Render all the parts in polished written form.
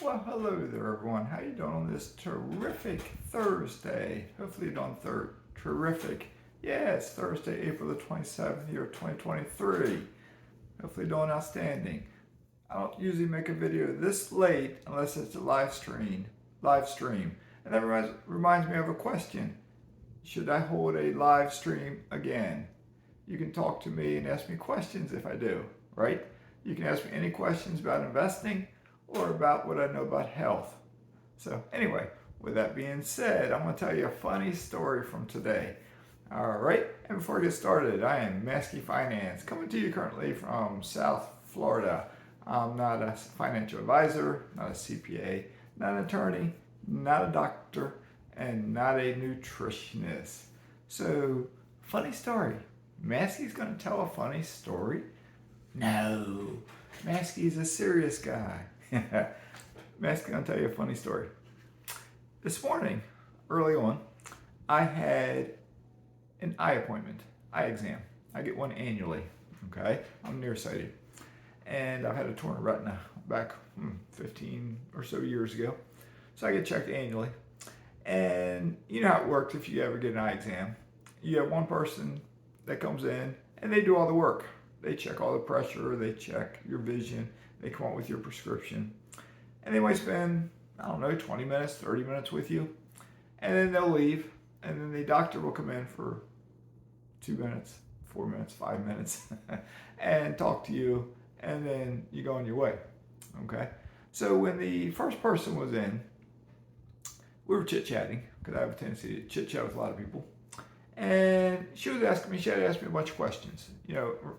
Well, hello there, everyone. How you doing on this terrific Thursday? Hopefully you're doing terrific. Yeah, it's Thursday, April the 27th, year 2023. Hopefully you're doing outstanding. I don't usually make a video this late unless it's a live stream. And that reminds me of a question. Should I hold a live stream again? You can talk to me and ask me questions if I do, right? You can ask me any questions about investing or about what I know about health. So anyway, with that being said, I'm going to tell you a funny story from today. All right, and before I get started, I am Mazske Finance, coming to you currently from South Florida. I'm not a financial advisor, not a CPA, not an attorney, not a doctor, and not a nutritionist. So, funny story. Mazke's going to tell a funny story? No, Mazke's a serious guy. Mazke's going to tell you a funny story. This morning, early on, I had an eye appointment, eye exam. I get one annually, okay? I'm nearsighted. And I've had a torn retina back 15 or so years ago. So I get checked annually. And you know how it works if you ever get an eye exam. You have one person that comes in and they do all the work. They check all the pressure, they check your vision, they come up with your prescription. And they might spend, 20 minutes, 30 minutes with you. And then they'll leave. And then the doctor will come in for 2 minutes, 4 minutes, 5 minutes and talk to you. And then you go on your way. Okay? So when the first person was in, we were chit-chatting because I have a tendency to chit-chat with a lot of people. And she had asked me a bunch of questions,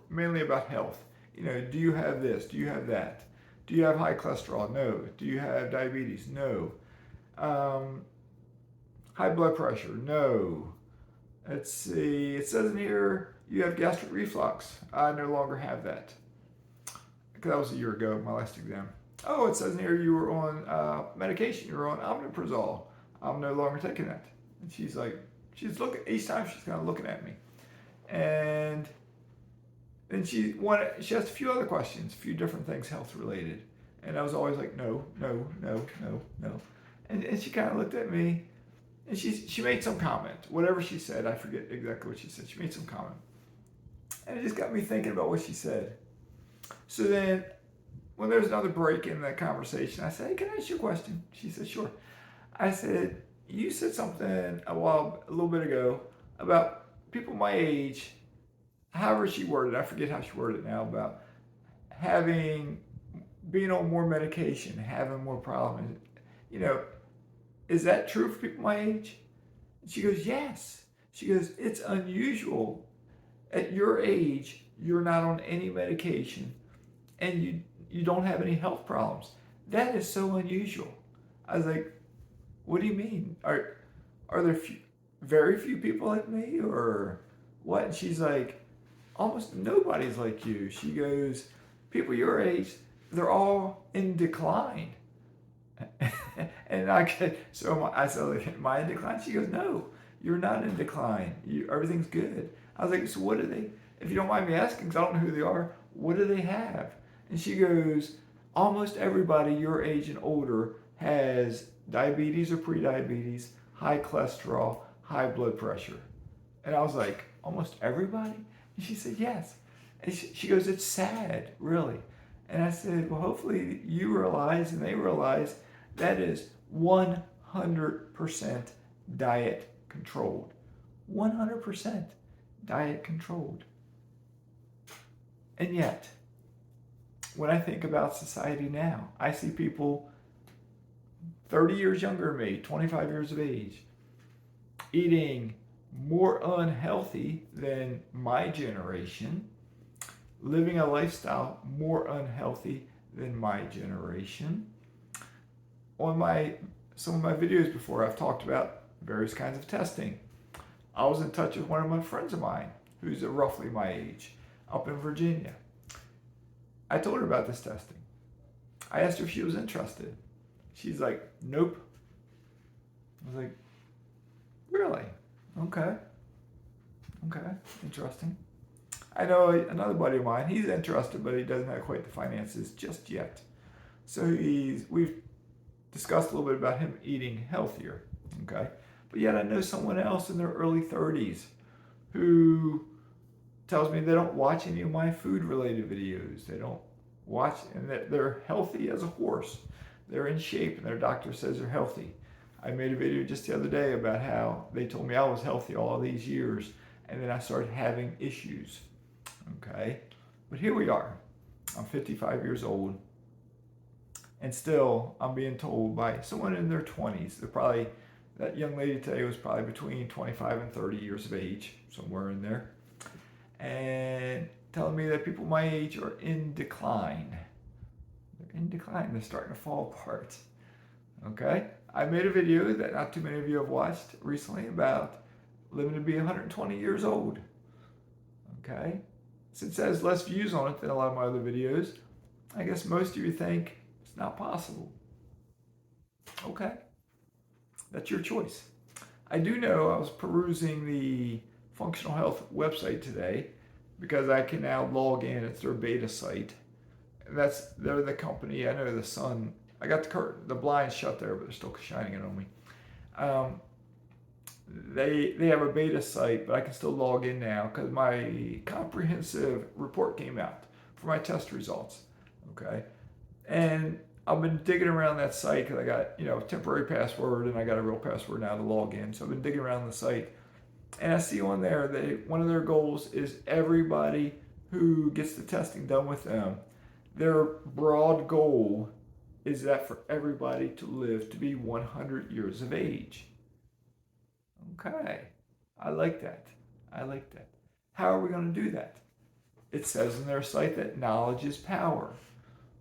mainly about health. Do you have this? Do you have that? Do you have high cholesterol? No. Do you have diabetes? No. High blood pressure? No. Let's see. It says in here you have gastric reflux. I no longer have that. Because that was a year ago, my last exam. Oh, it says in here you were on medication. You were on omeprazole. I'm no longer taking that. And she's looking, each time she's kind of looking at me. And then she asked a few other questions, a few different things health related. And I was always like, no. And she kind of looked at me and she made some comment. Whatever she said, I forget exactly what she said. She made some comment. And it just got me thinking about what she said. So then when there was another break in the conversation, I said, hey, can I ask you a question? She said, sure. I said, you said something a little bit ago about people my age, however she worded it, I forget how she worded it now, about being on more medication, having more problems. Is that true for people my age? And she goes, yes. She goes, it's unusual. At your age, you're not on any medication and you don't have any health problems. That is so unusual. I was like, what do you mean? Are there very few people like me or what? And she's like, almost nobody's like you. She goes, people your age, they're all in decline. And I said, am I in decline? She goes, no, you're not in decline. Everything's good. I was like, so what do they, if you don't mind me asking, because I don't know who they are, what do they have? And she goes, almost everybody your age and older has diabetes or prediabetes, high cholesterol, high blood pressure. And I was like, almost everybody? And she said, yes. And she goes, it's sad, really. And I said, well, hopefully you realize and they realize that is 100% diet controlled. 100% diet controlled. And yet, when I think about society now, I see people 30 years younger than me, 25 years of age, eating more unhealthy than my generation, living a lifestyle more unhealthy than my generation. On some of my videos before, I've talked about various kinds of testing. I was in touch with one of my friends of mine who's roughly my age up in Virginia. I told her about this testing. I asked her if she was interested. She's like, nope. I was like, really? Okay, interesting. I know another buddy of mine, he's interested, but he doesn't have quite the finances just yet. So we've discussed a little bit about him eating healthier, okay? But yet I know someone else in their early 30s who tells me they don't watch any of my food-related videos. They don't watch, and that they're healthy as a horse. They're in shape, and their doctor says they're healthy. I made a video just the other day about how they told me I was healthy all these years, and then I started having issues, okay? But here we are. I'm 55 years old, and still I'm being told by someone in their 20s, that young lady today was probably between 25 and 30 years of age, somewhere in there, and telling me that people my age are in decline. They're in decline. They're starting to fall apart. Okay? I made a video that not too many of you have watched recently about living to be 120 years old. Okay? Since it has less views on it than a lot of my other videos, I guess most of you think it's not possible. Okay? That's your choice. I do know I was perusing the Functional Health website today because I can now log in. It's their beta site. And they're the company. I know the sun. I got the blinds shut there, but they're still shining in on me. They have a beta site, but I can still log in now because my comprehensive report came out for my test results. Okay, and I've been digging around that site because I got a temporary password and I got a real password now to log in. So I've been digging around the site, and I see on there that one of their goals is everybody who gets the testing done with them. Their broad goal is that for everybody to live to be 100 years of age. Okay, I like that. How are we going to do that? It says in their site that knowledge is power.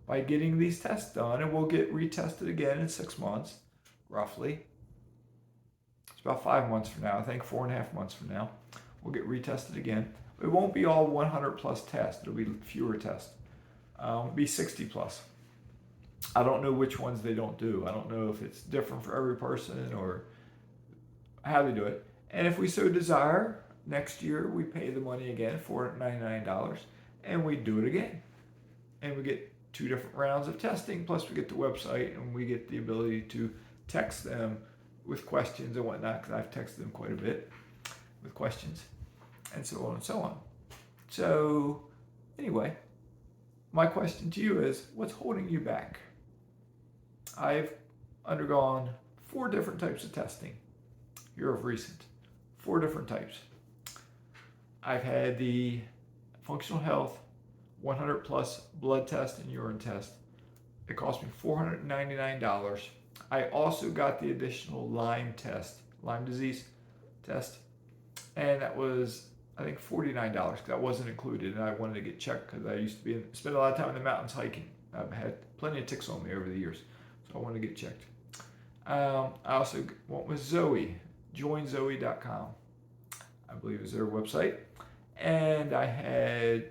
By getting these tests done, and we'll get retested again in 6 months, roughly. It's about 5 months from now, I think 4.5 months from now. We'll get retested again. It won't be all 100 plus tests. It'll be fewer tests. It'll be 60 plus. I don't know which ones they don't do. I don't know if it's different for every person or how they do it. And if we so desire, next year we pay the money again, $499, and we do it again. And we get 2 different rounds of testing, plus we get the website, and we get the ability to text them with questions and whatnot, because I've texted them quite a bit with questions, and so on and so on. So, anyway, my question to you is, what's holding you back? I've undergone 4 different types of testing here of recent. 4 different types. I've had the Functional Health 100 plus blood test and urine test. It cost me $499. I also got the additional Lyme disease test, and that was, I think, $49 because that wasn't included, and I wanted to get checked because I used to spend a lot of time in the mountains hiking. I've had plenty of ticks on me over the years, so I wanted to get checked. I also went with Zoe, joinzoe.com, I believe is their website, and I had,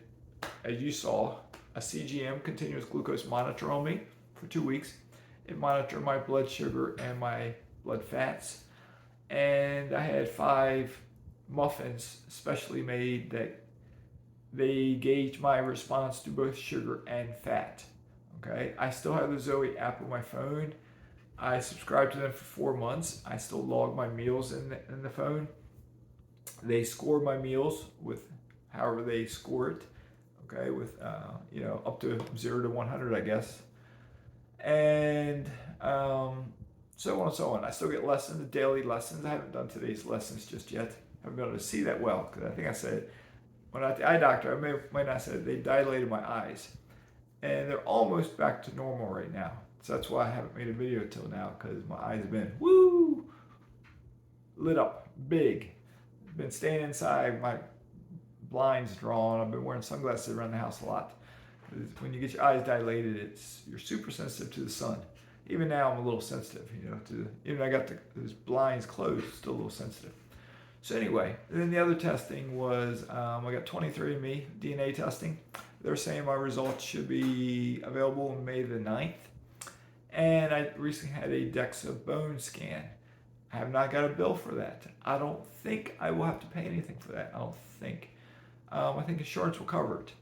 as you saw, a CGM, continuous glucose monitor on me for 2 weeks. It monitored my blood sugar and my blood fats. And I had 5 muffins specially made that they gauge my response to both sugar and fat. Okay, I still have the Zoe app on my phone. I subscribed to them for 4 months. I still log my meals in the phone. They score my meals with however they score it. Okay, with up to 0 to 100, I guess, and so on and so on. I still get lessons, daily lessons. I haven't done today's lessons just yet. I haven't been able to see that well because I think I said when at the eye doctor, I might not have said they dilated my eyes, and they're almost back to normal right now. So that's why I haven't made a video till now, because my eyes have been lit up big. Been staying inside. My blinds drawn. I've been wearing sunglasses around the house a lot. When you get your eyes dilated, you're super sensitive to the sun. Even now, I'm a little sensitive. Even I got those blinds closed, still a little sensitive. So anyway, then the other testing was I got 23andMe DNA testing. They're saying my results should be available on May the 9th. And I recently had a DEXA bone scan. I have not got a bill for that. I don't think I will have to pay anything for that. I don't think. I think insurance will cover it.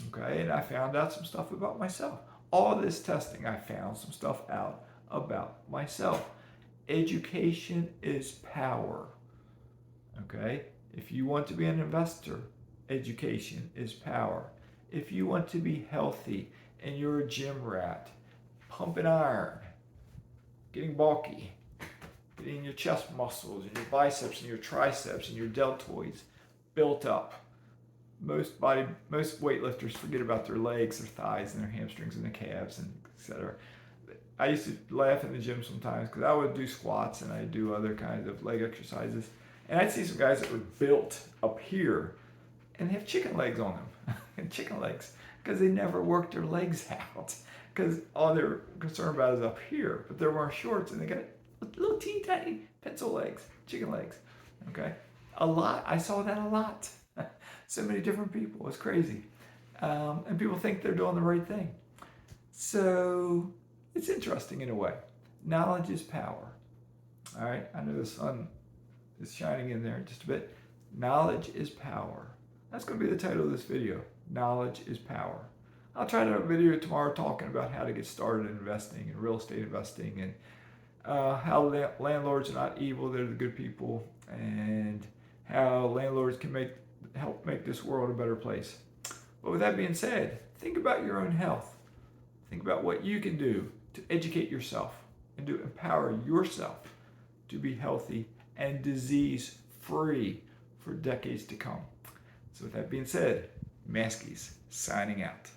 Okay, and I found out some stuff about myself. All this testing, I found some stuff out about myself. Education is power. Okay? If you want to be an investor, education is power. If you want to be healthy and you're a gym rat, pumping iron, getting bulky, getting your chest muscles and your biceps and your triceps and your deltoids built up. Most weightlifters forget about their legs, their thighs, and their hamstrings and their calves, and etc. I used to laugh in the gym sometimes because I would do squats and I'd do other kinds of leg exercises, and I'd see some guys that were built up here and have chicken legs on them, and chicken legs because they never worked their legs out because all they're concerned about is up here, but they're wearing shorts and they got little teeny tiny pencil legs, chicken legs. Okay, I saw that a lot. So many different people. It's crazy. And people think they're doing the right thing. So it's interesting in a way. Knowledge is power. All right, I know the sun is shining in there just a bit. Knowledge is power. That's going to be the title of this video. Knowledge is power. I'll try to have a video tomorrow talking about how to get started in investing and real estate investing, and how landlords are not evil, they're the good people, and how landlords can help make this world a better place. But with that being said, think about your own health. Think about what you can do to educate yourself and to empower yourself to be healthy and disease-free for decades to come. So with that being said, Maskes signing out.